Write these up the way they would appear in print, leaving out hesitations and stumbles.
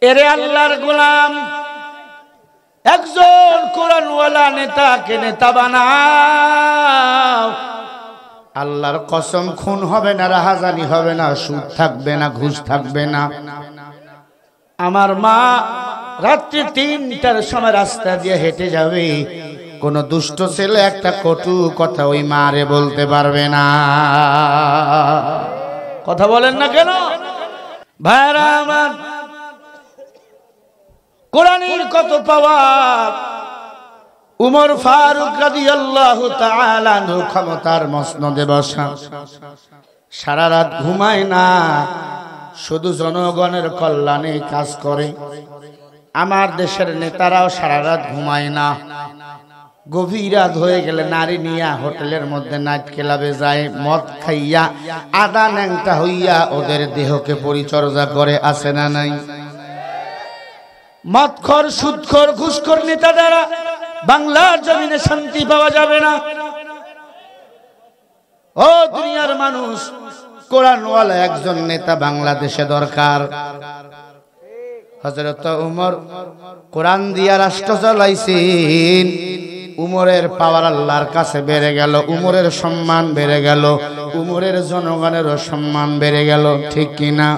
এরে আল্লাহর গোলাম, একজন কোরআনওয়ালা নেতাকে নেতা বানাও। আল্লাহর কসম, খুন হবে না, রাহাজানি হবে না, সুদ থাকবে না, ঘুষ থাকবে না। আমার মা রাত্রি ৩টার সময় রাস্তা দিয়ে হেঁটে যাবে, কোন দুষ্ট ছেলে একটা কটু কথা ওই মারে বলতে পারবে না। কথা বলেন না কেন ভাইরা আমার? কোরআনের কত পাওয়ার। উমর ফারুক রাদিয়াল্লাহু তাআলা আনহু ক্ষমতার মসনদে বসা, সারা রাত ঘুমায় না, শুধু জনগণের কল্যাণে কাজ করে। আমার দেশের নেতারাও সারা রাত ঘুমায় না, গভীর রাত হয়ে গেলে নারী নিয়া হোটেলের মধ্যে নাইট ক্লাবে যায়, মদ খাইয়া আদা ন্যাংটা হইয়া ওদের দেহকে পরিচর্যা করে। আছে না নাই? মদখোর, সুদখোর, ঘুষখোর নেতা দ্বারা বাংলার জমিনে শান্তি পাওয়া যাবে না। ও দুনিয়ার মানুষ, কোরআনওয়ালা একজন নেতা বাংলাদেশে দরকার। হযরত উমর কোরআন দিয়া রাষ্ট্র চালাইছেন। উমরের পাওয়ার আল্লাহর কাছে বেড়ে গেল, উমরের সম্মান বেড়ে গেল, উমরের জনগণেরও সম্মান বেড়ে গেল। ঠিক কিনা?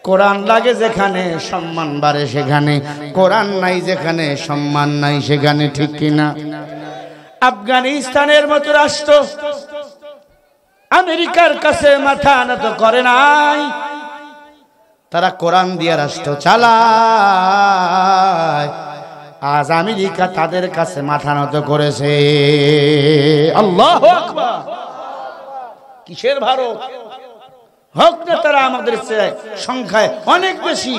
কোরআন লাগে যেখানে সম্মান বাড়ে সেখানে, কোরআন নাই যেখানে সম্মান নাই সেখানে। ঠিক কিনা? আফগানিস্তানের মতো রাষ্ট্র আমেরিকার কাছে মাথা নত করে নাই, তারা কোরআন দিয়ে রাষ্ট্র চালায়। আজ আমেরিকা তাদের কাছে মাথা নত করেছে। আল্লাহু আকবার! কিসের ভারত? হক না তারা আমাদের সংখ্যায় অনেক বেশি,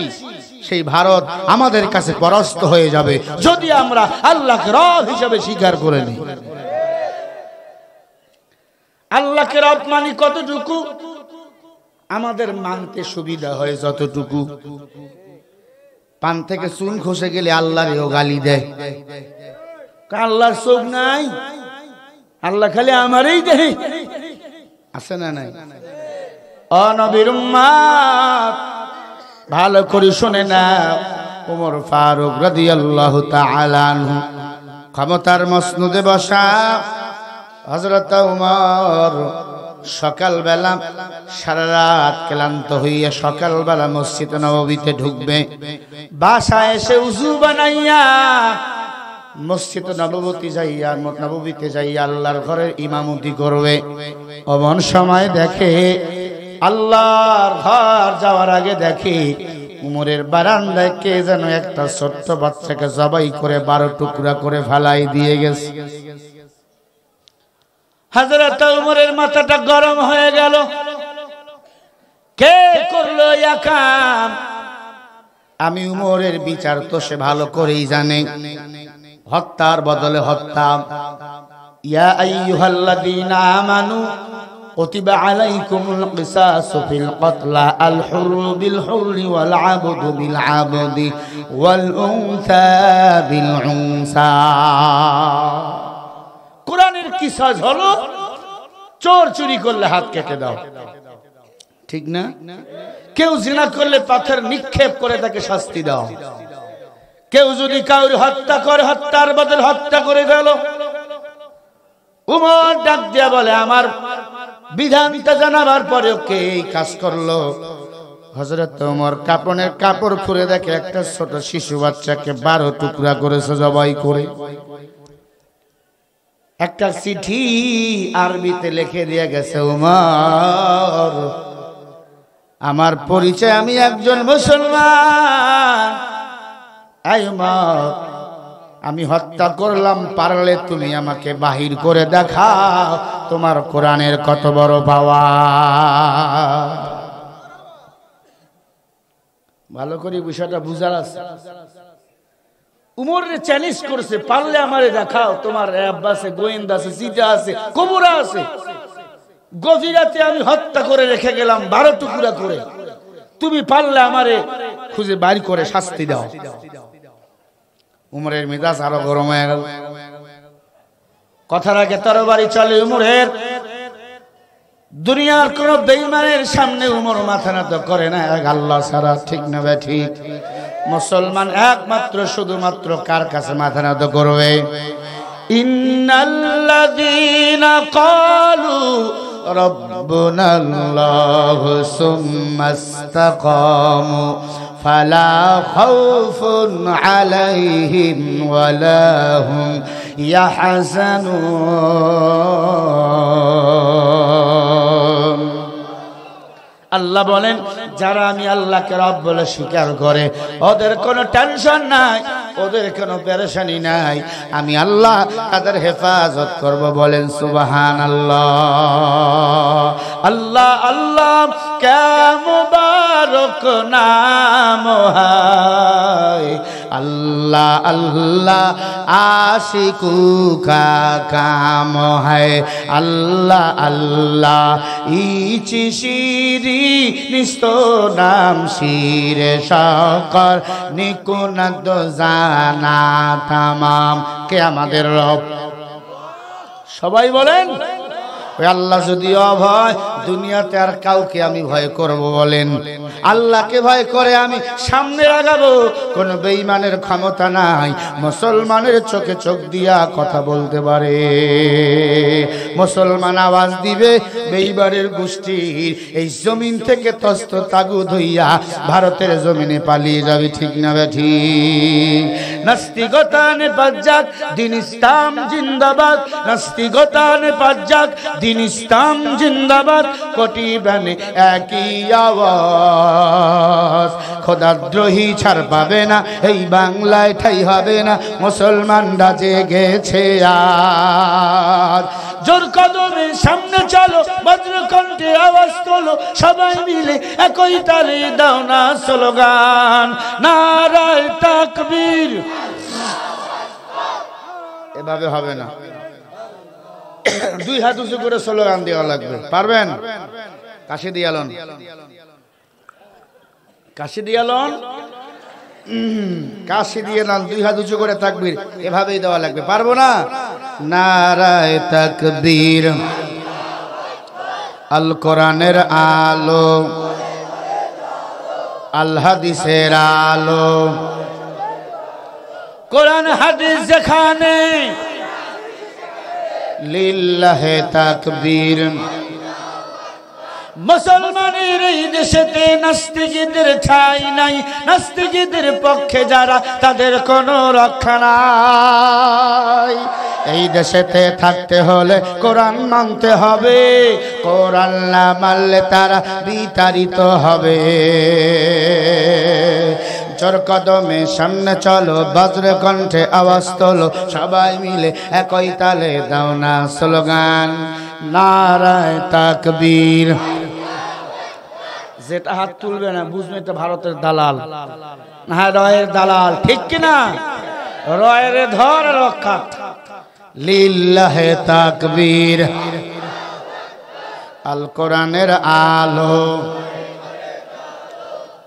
সেই ভারত আমাদের কাছে পরাস্ত হয়ে যাবে যদি আমরা আল্লাহকে রব হিসেবে স্বীকার করে নিই। আল্লাহকে রব মানি কতটুকু? আমাদের মানতে সুবিধা হয় যতটুকু। পান থেকে চুন খসে গেলে আল্লাহরেও গালি দেয়। আল্লাহর চোখ নাই, আল্লাহ খালি আমারই দেয়। আছে না নাই? ও নবীর উম্মত, ভালো করে শুনে না। ওমর ফারুক রাদিয়াল্লাহু তাআলা আনহু ক্ষমতার মসনদে বসা। হযরত ওমর সকালবেলা সারা রাত ক্লান্ত হইয়া সকালবেলা মসজিদ নববীতে ঢুকবে। বাসায় এসে উযু বানাইয়া মসজিদ নববীতে যাইয়া আল্লাহর ঘরের ইমামতি করবে। এমন সময় দেখে, আল্লাহর ঘর যাওয়ার আগে দেখে উমরের বারান্দায় কে যেন একটা ছোট্ট বাচ্চাকে জবাই করে 12 টুকরা করে ফেলাই দিয়ে গেছে। হযরত উমরের মাথাটা গরম হয়ে গেল। কে করলো এই কাম? আমি উমরের বিচার তো সে ভালো করেই জানে। হত্যার বদলে হত্যা। ইয়া আইয়ুহাল্লাযীনা আমানু কুতিবা আলাইকুমুল কিসাসু ফিল কতলা আল হুরু বিল হুররি ওয়াল আবদু বিল আবদি ওয়াল উনসা বিল উনসা। কোরআনের কিসাস হলো চোর চুরি করলে হাত কেটে দাও, ঠিক না? কেউ জিনা করলে পাথর নিক্ষেপ করে তাকে শাস্তি দাও। কেউ যদি কাউকে হত্যা করে, হত্যার বদলে হত্যা করে ফেল। উমর ডাক দিয়া বলে, আমার বিধানটা জানাবার পরেও কে এই কাজ করলো? হযরত ওমর কাপড়ের কাপড় খুলে দেখে একটা ছোট শিশু বাচ্চাকে 12 টুকরা করেছে জবাই করে। একটা চিঠি আরবিতে লিখে দিয়ে গেছে, উমর আমার পরিচয়, আমি একজন মুসলমান। এই উমর, আমি হত্যা করলাম, পারলে তুমি আমাকে বাহির করে দেখাও তোমার কোরআনের কত বড় পাওয়ার। ভালো করে বিষয়টা বুঝার আছে। উমরের চ্যালেঞ্জ করছে, পারলে আমারে দেখাও, তোমার র‍্যাব আছে, গোয়েন্দা আছে, চিঠা আছে, কবুরা আছে। গভীর রাতে আমি হত্যা করে রেখে গেলাম 12 টুকরা করে, তুমি পারলে আমারে খুঁজে বাইর করে শাস্তি দাও। উমরের মেজাজ আরো গরম হয়ে গেল। কথার আগে তরবারি চলে উমরের। দুনিয়ার কোন বেঈমানের সামনে উমর মাথা নত করে না এক আল্লাহ ছাড়া, ঠিক না ভাই? ঠিক। মুসলমান একমাত্র শুধুমাত্র কার কাছে মাথা নত করবে? ইন্নাল্লাযীনা ক্বালু রাব্বুনাল্লাহু সুম্মা ইসতাকামু ফালা খাউফুন আলাইহিম ওয়ালা হুম ইয়াহজানুন। আল্লাহ বলেন যারা আমি আল্লাহকে রব বলে স্বীকার করে ওদের কোনো টেনশন নাই, ওদের কোনো পেরেশানি নাই, আমি আল্লাহ তাদের হেফাজত করব। বলেন সুবহানাল্লাহ। আল্লাহ আল্লাহ কে মুবারক নাম হায়, আল্লাহ আল্লাহ আশিকু কা কাম হায়, আল্লাহ আল্লাহ ইচি শিরি নিস্ত নাম শিরে শকর নিকুনাদ জানা তামাম। কে আমাদের রব? সবাই বলেন ওই আল্লাহ যদি অভয়, দুনিয়াতে আর কাউকে আমি ভয় করব? বলেন আল্লাহকে ভয় করে আমি সামনে আগাবো, কোন বেঈমানের ক্ষমতা নাই মুসলমানের চোখে চোখ দিয়া কথা বলতে পারে। মুসলমান আওয়াজ দিবে, বেঈমানের গোষ্ঠীর এই জমিন থেকে তস্ত তাগুদ হইয়া ভারতের জমিনে পালিয়ে যাবে, ঠিক না বেঠি? নাস্তিকতা নে পাজ্জাক দিন ইসলাম জিন্দাবাদ, নাস্তিকতা নে পাজ্জাক দিন ইসলাম জিন্দাবাদ, কোটি বানে একই আওয়াজ। খোদাদ্রোহী ছাড় পাবে না, এই বাংলায় ঠাই হবে না, মুসলমানরা জেগেছে আজ। জোর কদমে সামনে চলো, বজ্রকণ্ঠে আওয়াজ তোলো, সবাই মিলে একই তালে দাও না স্লোগান, নারায়ে তাকবীর। এভাবে হবে না, দুই হাত উঁচু করে স্লোগান দেওয়া লাগবে। পারবেন? কাশি দিয়ালন, কাশি দিয়ালন, কাশি দিয়ে নান, দুই হাত উঁচু করে তাকবীর, এভাবেই দেওয়া লাগবে। পারবো না? নারায়ে তাকবীর। আল কোরআনের আলো, আল হাদিসের আলো, কোরআন হাদিস যেখানে লিল্লাহে তাকবীর। মুসলমানের এই দেশেতে নাস্তিকদের ঠাঁই নাই, নাস্তিকদের পক্ষে যারা তাদের কোনো রক্ষা নাই। এই দেশেতে থাকতে হলে কোরআন মানতে হবে, কোরআন না মানলে তারা বিতাড়িত হবে। জোর কদমে সামনে চলো, বজ্র কণ্ঠে আওয়াজ তোলো, সবাই মিলে একই তালে দাও না স্লোগান, নারায়ে তাকবীর। যেটা হাত তুলবে না বুঝবে তো ভারতের দালাল, হ্যাঁ রয়ের দালাল, ঠিক কিনা? রয়ের ধর রক্ষা। লিল্লাহে তাকবীর। আল কোরআনের আলো,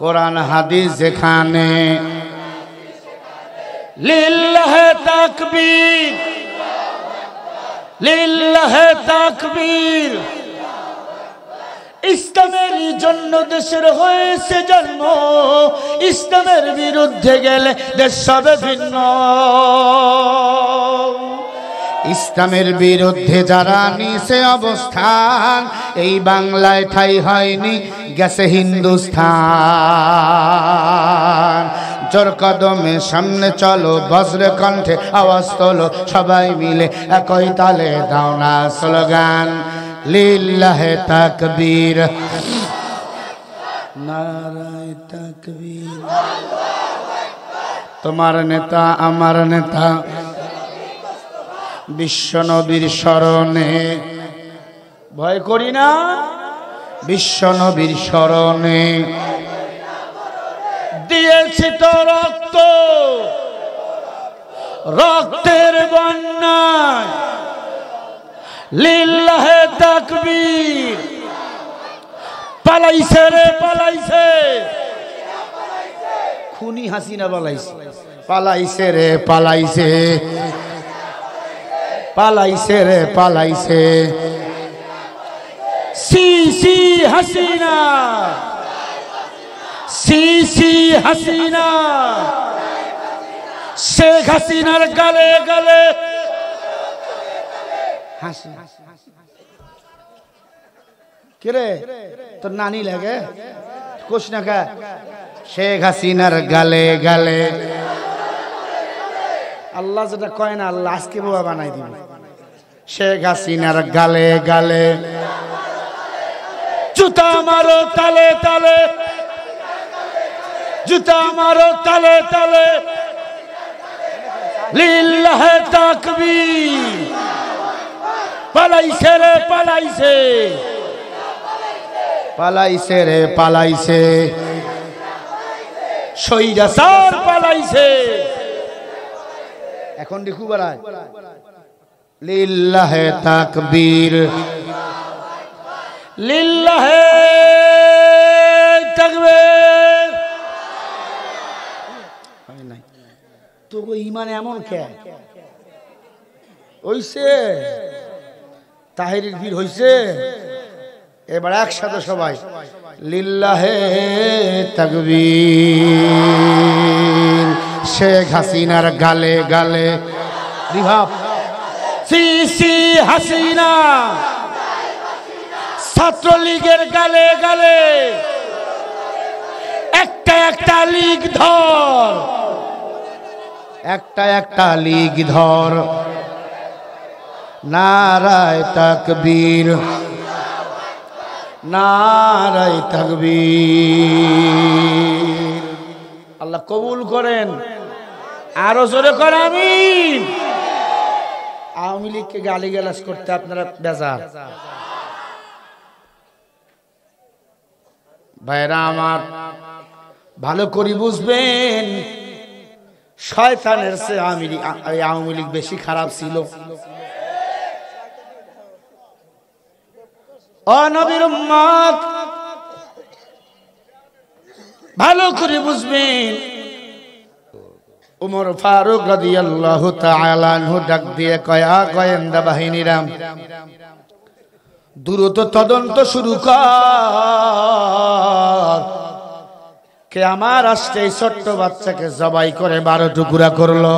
কোরআন হাদিস যেখানে লিল্লাহে তাকবীর, লিল্লাহে তাকবীর। ইসলামের জন্য দেশের হয়েছে জন্ম, ইসলামের বিরুদ্ধে গেলে দেশ সবে ভিন্ন। ইসলামের বিরুদ্ধে যারা নিছে অবস্থান, এই বাংলায় ঠাই হয়নি, গেছে হিন্দুস্থান। জোর কদমে সামনে চলো, বজ্র কণ্ঠে আওয়াজ তোলো, সবাই মিলে একই তালে দাও না স্লোগান, লিল্লাহে তাকবীর, নারায়ে তাকবীর। তোমার নেতা আমার নেতা, বিশ্ব নবীর শরণে ভয় করি না, বিশ্ব নবীর শরণে দিয়েছি তো রক্ত, রক্তের বন্যায় লিল্লাহে তাকবীর। পালাইছে রে পালাইছে, খুনি হাসিনা পালাইছে, পালাইছে রে পালাইছে, পালাইছে রে পালাইছে। সিসি হাসিনা, সিসি হাসিনা, শেখ হাসিনার গালে গালে হাসি। কিরে তোর নানি লাগে কোশ না কা? শেখ হাসিনার গালে গালে। আল্লাহ যেটা কয় না, আল্লাহ আজকে বাবা বানাই দিবে। শেখ হাসিনার গালে গালে, জুতা মারো তালে তালে, জুতা মারো তালে তালে, লিল্লাহে তাকবীর। পালাইছে রে পালাইছে, পালাইছে রে পালাইছে, সৈরাচার পালাইছে। এখন দেখু বাড়ায় লিল্লাহে তাকবীর, লিল্লাহে তাকবীর। তো ইমান এমন কে হইছে? তাহিরির ভিড় হইছে। এবার একসাথে সবাই লিল্লাহে তাকবীর। শেখ হাসিনার গালে গালে রিভাব, সিসি হাসিনা, ছাত্রলীগের গালে গালে, একটা একটা লীগ ধর, একটা একটা লীগ ধর। নারায়ে তাকবীর, নারায়ে তাকবীর। আল্লাহ কবুল করেন। আরো জোরে করে আমিন। আওয়ামী লীগকে গালিগালাজ করতে আপনারা বেজার। ভাইরা আমার, ভালো করে বুঝবেন, শয়তানের চেয়ে আওয়ামী লীগ বেশি খারাপ ছিল। ও নবীর উম্মত, ভালো করে বুঝবেন। উমর ফারুক রাদিয়াল্লাহু তাআলা আনহু ডাক দিয়ে কয়, গোয়েন্দা বাহিনীরা, দ্রুত তদন্ত শুরু কর। কে আমার আসছে এই ছোট্ট বাচ্চাকে জবাই করে 12 টুকরা করলো।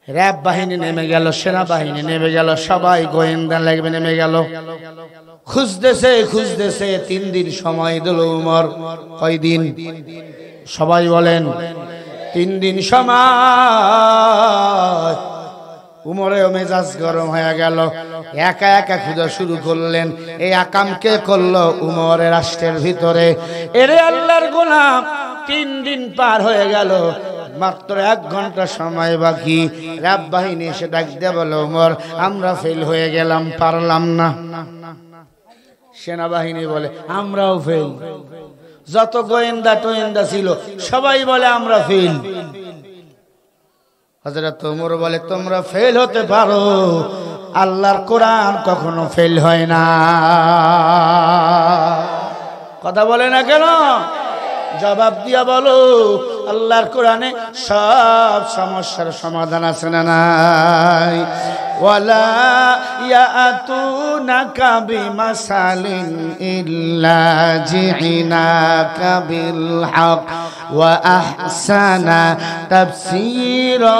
র‍্যাব বাহিনী নেমে গেল, সেনাবাহিনী নেমে গেল, সবাই গোয়েন্দা লাগবে নেমে গেল। খুঁজতেছে খুঁজতেছে, 3 দিন সময় দিল উমর। কয়দিন? সবাই বলেন 3 দিন সময়। উমরের মেজাজ গরম হয়ে গেল, একা একা খোঁজা শুরু করলেন। এই আকাম কে করলো? উমরের রাষ্ট্রের ভিতরে। এরে আল্লাহর গোলাম, 3 দিন পার হয়ে গেল, মাত্র 1 ঘন্টা সময় বাকি। র‍্যাব বাহিনী এসে ডাক দিয়ে বলে, উমর আমরা ফেল হয়ে গেলাম, পারলাম না। সেনাবাহিনী বলে আমরাও ফেল। যত গোয়েন্দা টোয়েন্দা ছিল সবাই বলে আমরা ফেল। হযরত ওমর বলে তোমরা ফেল হতে পারো, আল্লাহর কোরআন কখনো ফেল হয় না। কথা বলে না কেন? জবাব দিয়া বলো, আল্লাহর কোরআনে সব সমস্যার সমাধান আছে না নাই? ওয়ালা ইয়াতুনাকা বিমাসালিন ইল্লা জিনাকা বিল হক ওয়া আহসানা তাফসীরা।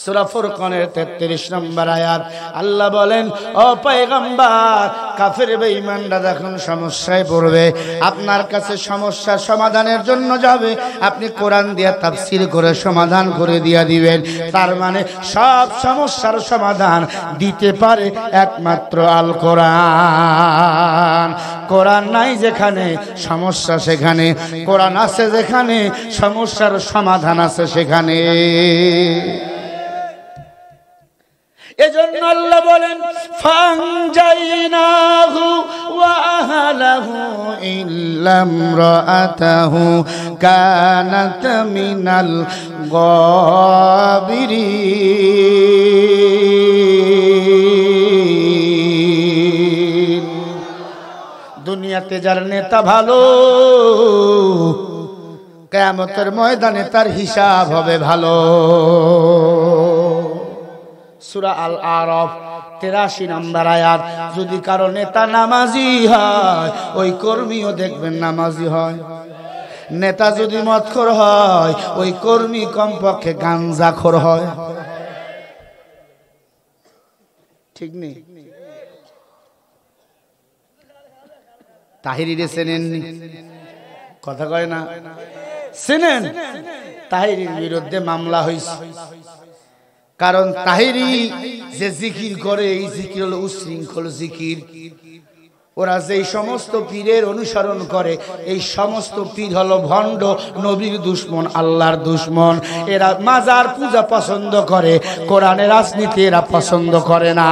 সূরা ফুরকানের 33 নম্বর আয়াত। আল্লাহ বলেন, ও পয়গম্বর, কাফের বেঈমানরা যখন সমস্যায় পড়বে, আপনার কাছে সমস্যার সমাধানের জন্য যাবে, আপনি কোরআন দিয়ে তাফসীর করে সমাধান করে দিয়া দিবেন। তার মানে সব সমস্যার সমাধান দিতে পারে একমাত্র আল কোরআন। কোরআন নাই যেখানে সমস্যা সেখানে, কোরআন আছে যেখানে সমস্যার সমাধান আছে সেখানে। এজন্য আল্লাহ বলেন, ফানজাইনাহু ওয়া আহলাহু ইল্লা ইমরাআতাহু কানাত মিনাল গাবিরিন। দুনিয়াতে যার নেতা ভালো, কিয়ামতের ময়দানে তার হিসাব হবে ভালো। সূরা আল আরাফ 83 নম্বর আয়াত। যদি কারো নেতা নামাজি হয়, ওই কর্মীও দেখবেন নামাজি হয়। নেতা যদি মদখোর হয়, ওই কর্মী কমপক্ষে গাঞ্জাখোর হয়। ঠিক নেই? তাহিরিরে চেনেননি? কথা কয় না? চেনেন? তাহিরির বিরুদ্ধে মামলা হয়েছে। কারণ তাহিরি যে জিকির করে, এই জিকির হলো উশৃঙ্খল জিকির। ওরা যেই সমস্ত পীরের অনুসরণ করে, এই সমস্ত পীর হলো ভণ্ড, নবীর দুশমন, আল্লাহর দুশমন। এরা মাজার পূজা পছন্দ করে, কোরআনের রাজনীতি এরা পছন্দ করে না।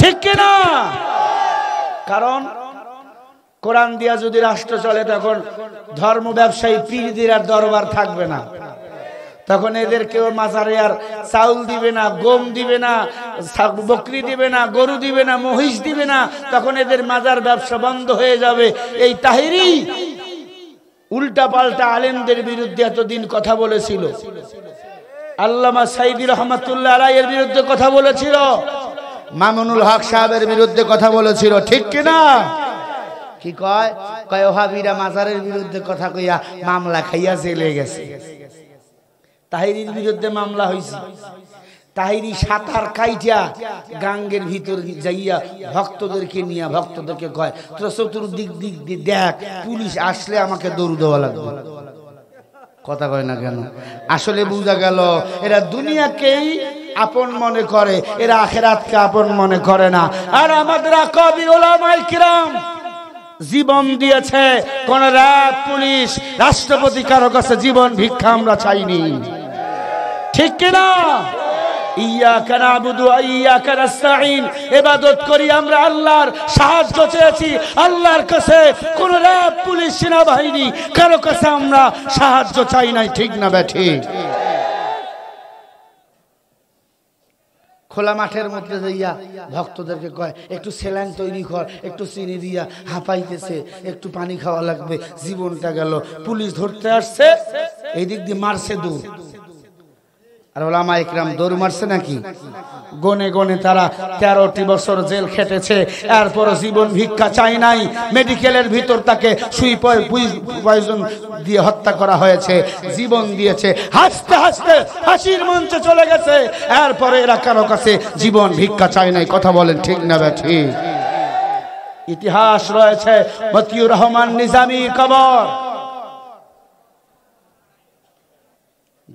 ঠিক কিনা? কারণ কোরআন দিয়া যদি রাষ্ট্র চলে, তখন ধর্ম ব্যবসায়ী পীরদের আর দরবার থাকবে না। তখন এদের কেউ মাজারে আর চাউল দিবে না, গম দিবে না, বকরি দিবে না, গরু দিবে না, মহিষ দিবে না। তখন এদের মাজার ব্যবসা বন্ধ হয়ে যাবে। এই তাহিরি উল্টা পাল্টা আলেমদের বিরুদ্ধে এতদিন কথা বলেছিল। আল্লামা সাইদি রহমাতুল্লাহ আলাইহির বিরুদ্ধে কথা বলেছিল, মামুনুল হক সাহেবের বিরুদ্ধে কথা বলেছিল। ঠিক কিনা? কি কয়? কয় ওহাবিরা মাজারের বিরুদ্ধে কথা কইয়া মামলা খাইয়া জেলে গেছে। তাহিরির বিরুদ্ধে মামলা হয়েছে। তাহিরি সাঁতার কাইটা গাঙ্গের ভিতর যাইয়া ভক্তদেরকে নিয়ে ভক্তদেরকে কয়, তোরা চতুর্দিক দিক দিয়ে দেখ, পুলিশ আসলে আমাকে দৌড় দেওয়া লাগবে। কথা কয় না কেন? আসলে বুঝা গেল এরা দুনিয়াকেই আপন মনে করে, এরা আখিরাতকে আপন মনে করে না। আর আমাদের কবি উলামায়ে কিরাম জীবন দিয়েছে। কোন র্যাব, পুলিশ, রাষ্ট্রপতি কারো কাছে জীবন ভিক্ষা আমরা চাইনি। ঠিক কিনা? ইয়্যাকা না'বুদু ওয়া ইয়্যাকা নাস্তাঈন, ইবাদত করি আমরা আল্লাহর, সাহায্য চেয়েছি আল্লাহর কাছে। কোন র্যাব, পুলিশ, সেনাবাহিনী কারো কাছে আমরা সাহায্য চাই নাই। ঠিক না ঠিক? খোলা মাঠের মধ্যে যাইয়া ভক্তদেরকে কয়, একটু স্যালাইন তৈরি কর, একটু চিনি দিয়া, হাঁপাইতেছে, একটু পানি খাওয়া লাগবে। জীবনটা গেল। পুলিশ ধরতে আসছে, এই দিক দিয়ে মারছে দূর। আর উলামায়ে কিরাম দৌড় মারছে নাকি? গনে গনে তারা 13টি বছর জেল খেটেছে, এরপর জীবন ভিক্ষা চাই নাই। মেডিকেলের ভিতর তাকে সুই পয়জন দিয়ে হত্যা করা হয়েছে, জীবন দিয়েছে। হাসতে হাসতে হাসির মঞ্চে চলে গেছে, এরপরে এরা কারো কাছে জীবন ভিক্ষা চাই নাই। কথা বলেন ঠিক না ঠিক? ইতিহাস রয়েছে মতিউর রহমান নিজামী কবর,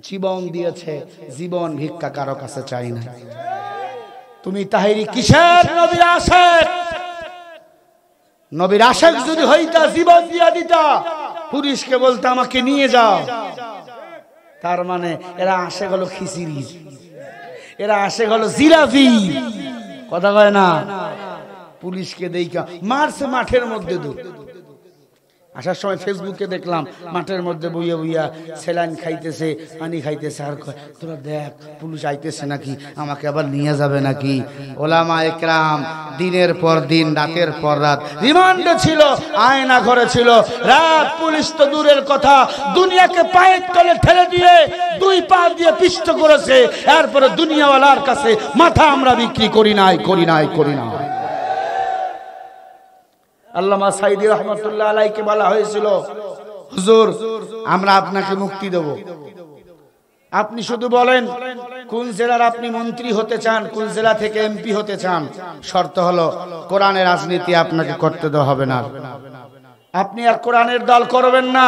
জীবন দিয়েছে, জীবন ভিক্ষা কারো কাছে চাই না। তুমি তাহিরি কিসের নবীর আশিক? নবীর আশিক যদি হইতা জীবন দিয়া দিতা, পুলিশকে বলতে আমাকে নিয়ে যাও। তার মানে এরা আশিক হলো খিচুড়ি, এরা আশিক হলো জিলাপি। কথা কয় না? পুলিশকে দেইকা মারছে মাঠের মধ্যে। দূর আসার সময় ফেসবুকে দেখলাম মাঠের মধ্যে বইয়া বইয়া স্যালাইন খাইতেছে, পানি খাইতেছে। আর কয়, তোরা দেখ পুলিশ আইতেছে নাকি, আমাকে আবার নিয়ে যাবে নাকি। উলামায়ে কিরাম দিনের পর দিন, রাতের পর রাত রিমান্ডে ছিল, আয়না ঘরে ছিল। রাত পুলিশ তো দূরের কথা, দুনিয়াকে পায়ের তলে ঠেলে দিয়ে 2 পা দিয়ে পিষ্ট করেছে। এরপরে দুনিয়াওয়ালার কাছে মাথা আমরা বিক্রি করি নাই। আল্লামা সাইদি রহমাতুল্লাহ আলাইহিকে বলা হয়েছিল, হুজুর আমরা আপনাকে মুক্তি দেব, আপনি শুধু বলেন কোন জেলার আপনি মন্ত্রী হতে চান, কোন জেলা থেকে এমপি হতে চান। শর্ত হলো কোরআনের রাজনীতি আপনাকে করতে দেওয়া হবে না। আপনি আর কোরআনের দল করবেন না,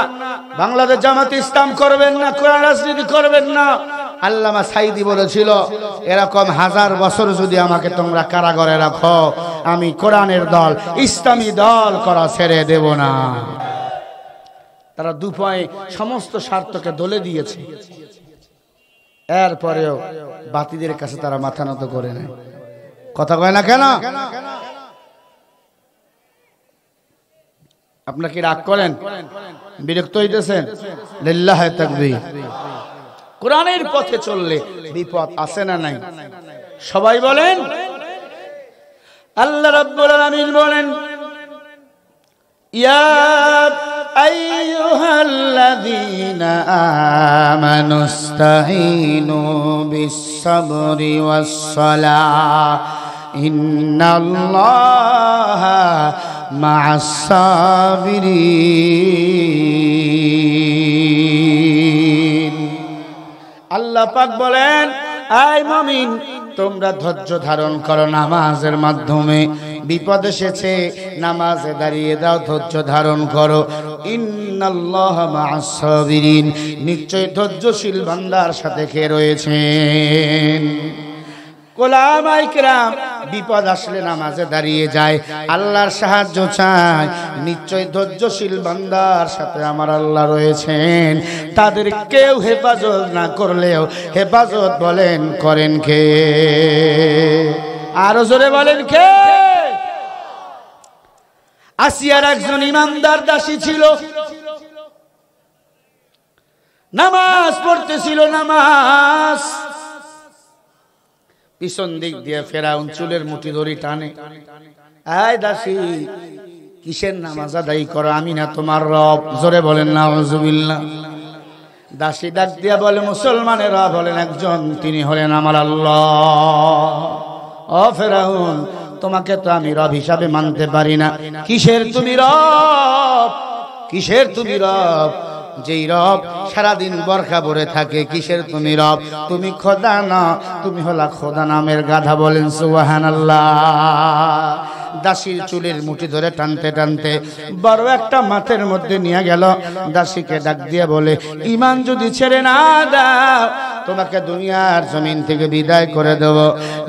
বাংলাদেশ জামাতে ইসলাম করবেন না, কোরআন রাজনীতি করবেন না। আল্লামা সাইদি বলেছিল, এরকম 1000 বছর যদি আমাকে তোমরা কারাগারে রাখো, আমি কোরআনের দল, ইসলামী দল করা ছেড়ে দেব না। তারা দুপায়ে সমস্ত স্বার্থকে দলে দিয়েছে, এরপরেও বাতিদের কাছে তারা মাথা নত করে নেয়। কথা কয় না কেন? আপনারা কি রাগ করেন? বিরক্ত হইতেছেন? লিল্লাহি তাকবীর। কোরআনের পথে চললে বিপদ আছে না নাই? সবাই বলেন। আল্লাহ রাব্বুল আলামিন বলেন, ইয়া আইয়ুহাল আইয়ুহাল্লাযীনা আমানুস্তাঈনু বিস-সাবরি ওয়াস-সালাহ ইন্নাল্লাহা মা'আস-সাবিরিন। আল্লাহ পাক বলেন, আয় মুমিন, তোমরা ধৈর্য ধারণ করো নামাজের মাধ্যমে। বিপদ এসেছে, নামাজে দাঁড়িয়ে দাও, ধৈর্য ধারণ করো। ইন্নাল্লাহা মা'আস-সাবিরিন, নিশ্চয় ধৈর্যশীল বান্দার সাথে কে রয়েছেন। ওলামায়ে কেরাম বিপদ আসলে নামাজে দাঁড়িয়ে যায়, আল্লাহর সাহায্য চায়। নিশ্চয় ধৈর্যশীল বান্দার সাথে আমার আল্লাহ রয়েছেন। তাদের কেউ হেফাজত না করলেও হেফাজত বলেন করেন কে? আরো জোরে বলেন কে? আসিয়ার একজন ইমানদার দাসী ছিল, নামাজ পড়তেছিল। নামাজ পিছন দিক দিয়ে ফেরাউন চুলের মুঠি ধরে টানে, আয় দাসী কিসের নামাজ আদায় করো? আমি না তোমার রব? জোরে বলেন নাউজুবিল্লাহ। দাসী ডাক দিয়া বলে, মুসলমানের রব হলেন একজন, তিনি হলেন আমার আল্লাহ। ও ফেরাউন, তোমাকে তো আমি রব হিসাবে মানতে পারি না। কিসের তুমি রব? কিসের তুমি রব? যেই রব সারাদিন বরখা পরে থাকে, কিসের তুমি রব? তুমি খোদা না, তুমি হলা খোদা নামের গাধা। বলেন সুবহানাল্লাহ। দাসীর চুলের মুঠি ধরে টানতে টানতে বড় একটা মাঠের মধ্যে নিয়ে গেল। দাসীকে ডাক দিয়ে বলে, ঈমান যদি ছেড়ে না দাও, তোমাকে দুনিয়ার জমিন থেকে বিদায় করে দেব।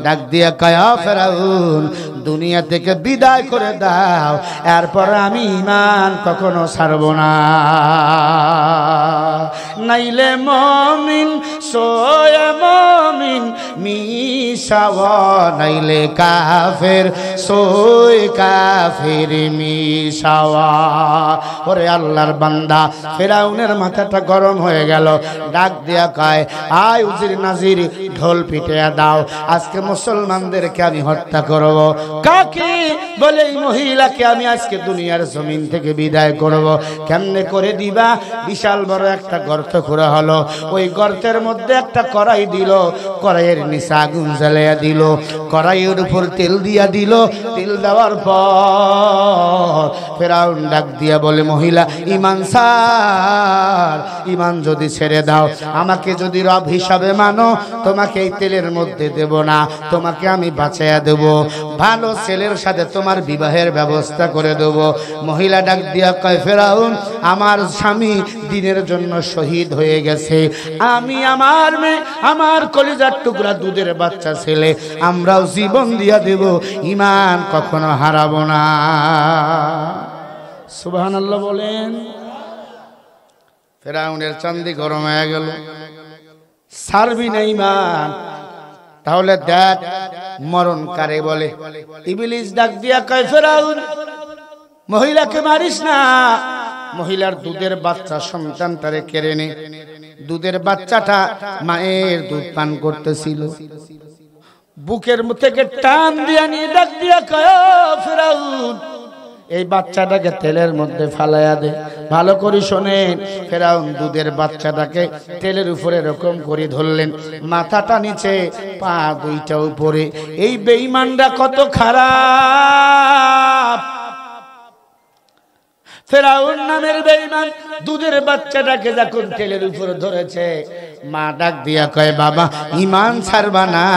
ডাক দিয়ে কয়, ফেরাউন, দুনিয়া থেকে বিদায় করে দাও, এরপর আমি ঈমান কখনো ছাড়ব না। নাইলে মমিন সোয়ে মমিন মিশাওয়া, নাইলে কাফের সোয়ে কাফের মিশাওয়া। ওরে আল্লাহর বান্দা, ফেরাউনের মাথাটা গরম হয়ে গেল। ডাক দিয়া কয়, আয় উজির নাজির, ঢোল পিটিয়ে দাও, আজকে মুসলমানদেরকে আমি হত্যা করব। কাকে? বলে এই মহিলাকে আমি আজকে দুনিয়ার জমিন থেকে বিদায় করব। কেমনে করে দিবা? বিশাল বড় একটা গর্ত খোঁড়া হলো, ওই গর্তের মধ্যে একটা কড়াই দিল, কড়াইয়ের নিচে আগুন জ্বালিয়ে দিল, কড়াইয়ের উপর তেল দিয়া দিল। তেল দেওয়ার পর ফেরাউন ডাক দিয়া বলে, মহিলা ঈমান ছাড়, ঈমান যদি ছেড়ে দাও, আমাকে যদি রব হিসাবে মানো, তোমাকে এই তেলের মধ্যে দেব না, তোমাকে আমি বাঁচাইয়া দেব, ভালো ছেলের সাথে তোমার বিবাহের ব্যবস্থা করে দেব। মহিলা ডাক দিয়া কয়, ফেরাউন, আমার স্বামী দিনের জন্য শহীদ হয়ে গেছে, আমি, আমার মেয়ে, আমার কলিজার টুকরা দুধের বাচ্চা ছেলে, আমরাও জীবন দিয়া দেব, ঈমান কখনো হারাবো না। সুবহানাল্লাহ বলেন। ফেরাউনের চান্দি গরম হয়ে গেল, ছাড়বি না ঈমান? তাহলে দেখ মরণ কারে বলে। ইবলিস ডাক দিয়া কয়, ফেরাউন, মহিলাকে মারিস না। মহিলার দুধের বাচ্চা সন্তানটারে কেড়ে নে। দুধের বাচ্চাটা মায়ের দুধ পান করতেছিল, বুকের থেকে টান দিয়া নিয়ে ডাক দিয়া কয়, ফেরাউন, এই বাচ্চাটাকে তেলের মধ্যে ফালাইয়া দে। ভালো করে শোনেন, ফেরাউন দুধের বাচ্চাটাকে তেলের উপরে এরকম করে ধরলেন, মাথাটা নিচে, পা দুইটা উপরে। এই বেঈমানরা কত খারাপ! ফেরাউন নামের বেঈমান দুধের বাচ্চাটাকে যখন তেলের উপরে ধরেছে, মা ডাক দিয়া কয়, বাবা, ঈমান ছাড়বা না,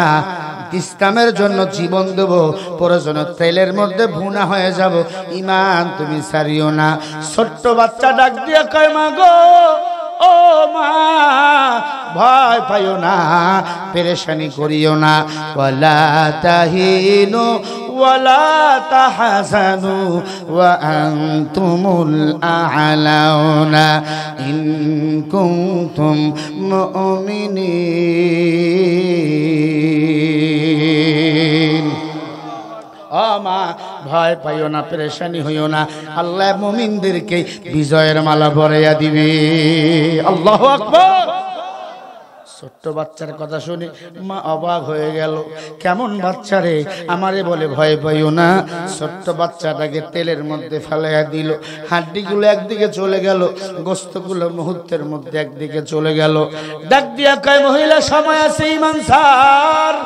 ইসলামের জন্য জীবন দেব, প্রয়োজন তেলের মধ্যে ভুনা হয়ে যাব, ঈমান তুমি ছাড়িও না। ছোট্ট বাচ্চা ডাক দিয়া কয়, মা গো, ও মা, ভয় পাইও না, পেরেশানি করিও না। ওয়ালা তাহিনু ওয়ালা তাহজানু ওয়া আনতুমুল আ'লাউনা ইন কুনতুম মুমিনিন। ও মা, ভয় পাইও না, পেরেশানি হইও না, আল্লাহ মুমিনদেরকে বিজয়ের মালা পরাইয়া দিবে। আল্লাহু আকবার। ছোট্ট বাচ্চার কথা শুনে মা অবাক হয়ে গেল। কেমন বাচ্চা রে? আমারে বলে ভয় পাইও না। ছোট্ট বাচ্চাটাকে তেলের মধ্যে ফেলাইয়া দিল। হাড্ডিগুলো একদিকে চলে গেল, গোস্তগুলো মুহূর্তের মধ্যে একদিকে চলে গেল। ডাক দিয়া কয়, মহিলা সময় আছে, ঈমান ছাড়।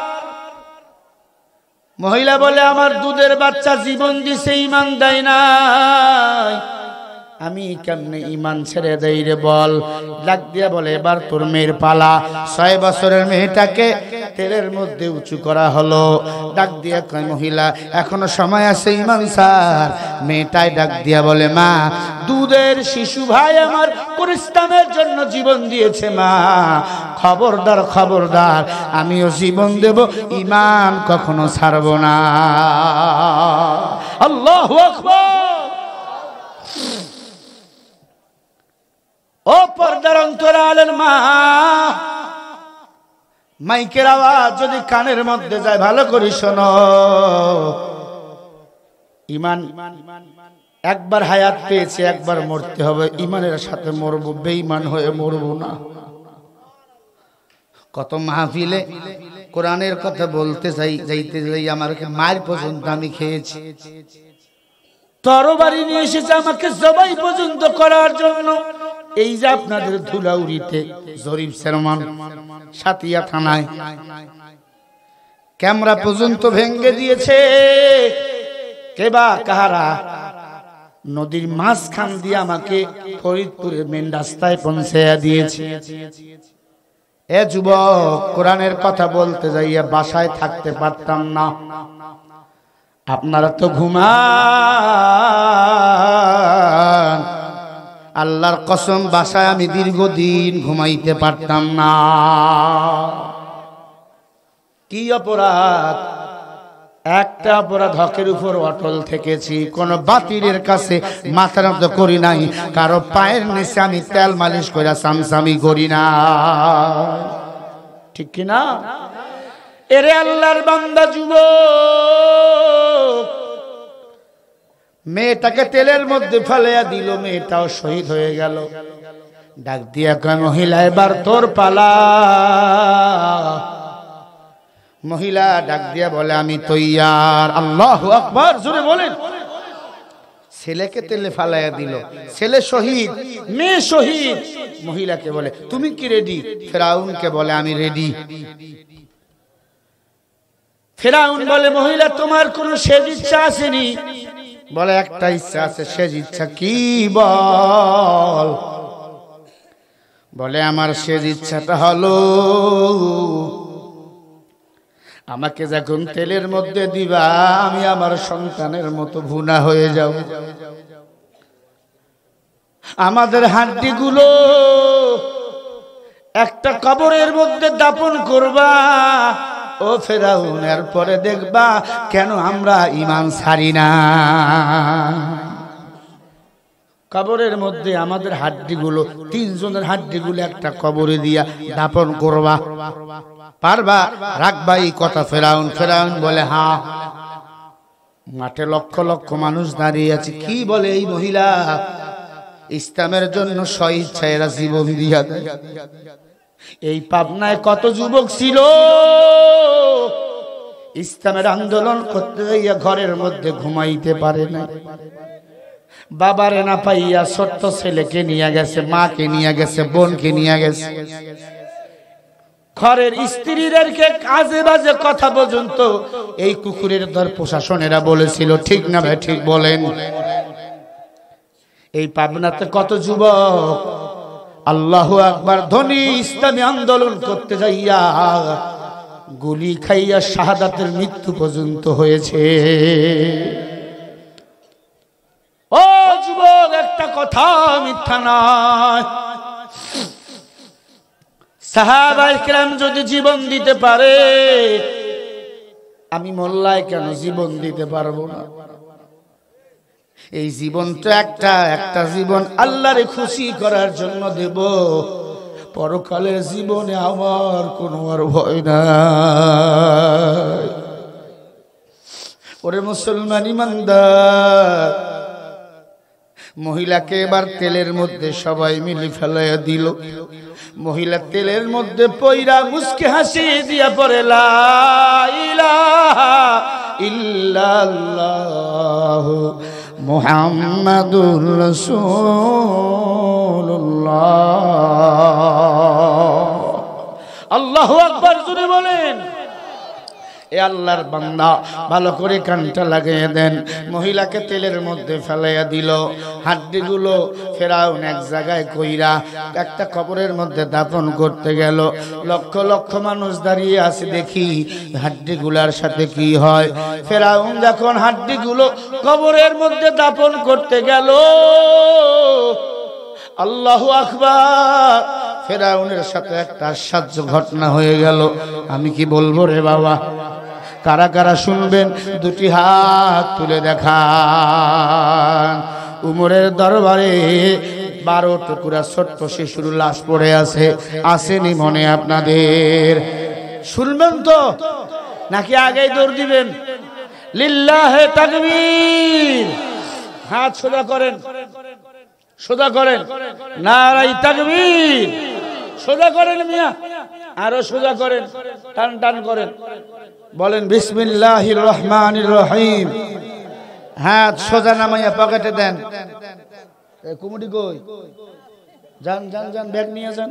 মহিলা বলে, আমার দুধের বাচ্চা জীবন দিছে, ঈমান দেয় নাই, আমি কেমনে ঈমান ছেড়ে দেই রে বল। ডাক দিয়া বলে, এবার তোর মেয়ের পালা। 6 বছরের মেয়েটাকে তেলের মধ্যে উঁচু করা হলো। ডাক দিয়া কয়, মহিলা এখনো সময় আছে, ঈমান ছাড়। মেয়েটাই ডাক দিয়া বলে, মা দুধের শিশু ভাই আমার ইসলামের জন্য জীবন দিয়েছে, মা খবরদার খবরদার, আমিও জীবন দেব, ঈমান কখনো ছাড়ব না। আল্লাহু আকবার। ও পর্দার অন্তরালের মা, মাইকের আওয়াজ যদি কানের মধ্যে যায় ভালো করে শোনো। ঈমান একবার হায়াত পেয়েছে, একবার মরতে হবে। ঈমানের সাথে মরবো, বেঈমান হয়ে মরবো না। কত মাহফিলে কোরআনের কথা বলতে যাইতে যাই আমার মার পর্যন্ত আমি খেয়েছি। তরবারি নিয়ে এসেছে আমাকে জবাই পর্যন্ত করার জন্য। এই যে আপনাদের ধুলাউড়িতে জরিফ চেয়ারম্যান সাতিয়া থানায় ক্যামেরা পর্যন্ত ভেঙে দিয়েছে। কেবা কাহারা? নদীর মাঝখান দিয়ে আমাকে ফরিদপুরের মেন রাস্তায় পৌঁছাইয়া দিয়েছে। এ যুবক, কোরআনের কথা বলতে যাইয়া বাসায় থাকতে পারতাম না। আপনারা তো ঘুমান, আল্লাহর কসম বাসায় আমি দীর্ঘদিন ঘুমাইতে পারতাম না। কি অপরাধ? একটা অপরাধ, হকের উপর অটল থেকেছি, কোন বাতিলের কাছে মাথা নত করি নাই, কারো পায়ের নিচে আমি তেল মালিশ করে সামসামি করি না, ঠিক কিনা? এরে আল্লাহর বান্দা যুবক, মেয়েটাকে তেলের মধ্যে ফেলাইয়া দিল, মেয়েটাও শহীদ হয়ে গেল। ডাক দিয়া কয়, মহিলা এবার তোর পালা। মহিলা ডাক দিয়া বলে, আমি তৈয়ার। আল্লাহু আকবার, জোরে বলেন। ছেলেকে তেলে ফালাইয়া দিল, ছেলে শহীদ, মেয়ে শহীদ। মহিলাকে বলে, তুমি কি রেডি? ফেরাউনকে বলে, আমি রেডি। ফেরাউন বলে, মহিলা তোমার কোন শেষ ইচ্ছা আসেনি? বলে, একটা ইচ্ছা আছে। শেষ ইচ্ছা কি বল? বলে, আমার শেষ ইচ্ছাটা হলো আমাকে যখন তেলের মধ্যে দিবা, আমি আমার সন্তানের মতো ভুনা হয়ে যাব। আমাদের হাড্ডিগুলো একটা কবরের মধ্যে দাপন করবা। ও ফেরাউন, এরপরে দেখবা কেন আমরা ঈমান ছাড়ি না। কবরের মধ্যে আমাদের হাড্ডিগুলো, 3 জনের হাড্ডিগুলো একটা কবরে দিয়া দাপন করবা, পারবা? রাখবা এই কথা? ফেরাউন বলে, হ্যাঁ। মাঠে লক্ষ লক্ষ মানুষ দাঁড়িয়ে আছে। কি বলে এই মহিলা? ইসলামের জন্য স্বইচ্ছায় এরা জীবন দিয়া দেয়। এই পাবনায় কত যুবক ছিল ইসলামের আন্দোলন করতে গিয়ে ঘরের মধ্যে ঘুমাইতে পারে না। বাবারে না পাইয়া ছোট্ট ছেলেকে নিয়ে গেছে, মাকে নিয়ে গেছে, বোনকে নিয়ে গেছে। ঘরের স্ত্রীদেরকে কাজে বাজে কথা পর্যন্ত এই কুকুরের দর প্রশাসনেরা বলেছিল, ঠিক না ভাই? ঠিক বলেন। এই পাবনাতে কত যুবক আল্লাহু আকবার ধনী ইসলামী আন্দোলন করতে যাইয়া গুলি খাইয়া শাহাদাতের মৃত্যু পর্যন্ত হয়েছে। ও যুবক, একটা কথা মিথ্যা নয়। সাহাবায়ে কেরাম যদি জীবন দিতে পারে, আমি মোল্লায় কেন জীবন দিতে পারবো না? এই জীবনটা একটা জীবন আল্লাহরে খুশি করার জন্য দেব। পরকালের জীবনে আমার কোনো আর ভয় নাই। ওরে মুসলমান ইমানদার, মহিলাকে এবার তেলের মধ্যে সবাই মিলে ফেলাইয়া দিল। মহিলা তেলের মধ্যে পইরা মুস্কি হাসি দিয়া পড়ে লা ইলাহা ইল্লাল্লাহু মুহাম্মাদুর রাসূলুল্লাহ। আল্লাহু আকবার জোরে বলেন। এ আল্লাহর বান্দা ভালো করে কানটা লাগিয়ে দেন। মহিলাকে তেলের মধ্যে ফেলাইয়া দিল, হাড্ডিগুলো ফেরাউন এক জায়গায় কইরা একটা কবরের মধ্যে দাফন করতে গেল। লক্ষ লক্ষ মানুষ দাঁড়িয়ে আছে, দেখি হাড্ডিগুলার সাথে কি হয়। ফেরাউন যখন হাড্ডিগুলো কবরের মধ্যে দাফন করতে গেল, আল্লাহু আকবার, ফেরাউনের সাথে একটা আশ্চর্য ঘটনা হয়ে গেল। আমি কি বলবো রে বাবা? কারা কারা শুনবেন দুটি হাত তুলে দেখান। উমরের দরবারে 12 টুকরা ছোট্ট শিশুর লাশ পড়ে আছে, আসেনি মনে আপনাদের? শুনবেন তো নাকি আগেই দৌড় দিবেন? লিল্লাহে তাকবীর। হাত সোজা করেন, সোজা করেন, নারায়ে তাকবীর। সোজা করেন মিয়া, আরো সোজা করেন, টান টান করেন, বলেন বিসমিল্লাহির রহমানির রহিম। হাত সোজা নামাইয়া পকেটে দেন। কুমুটি কই? যান যান যান, ব্যাগ নিয়ে যান।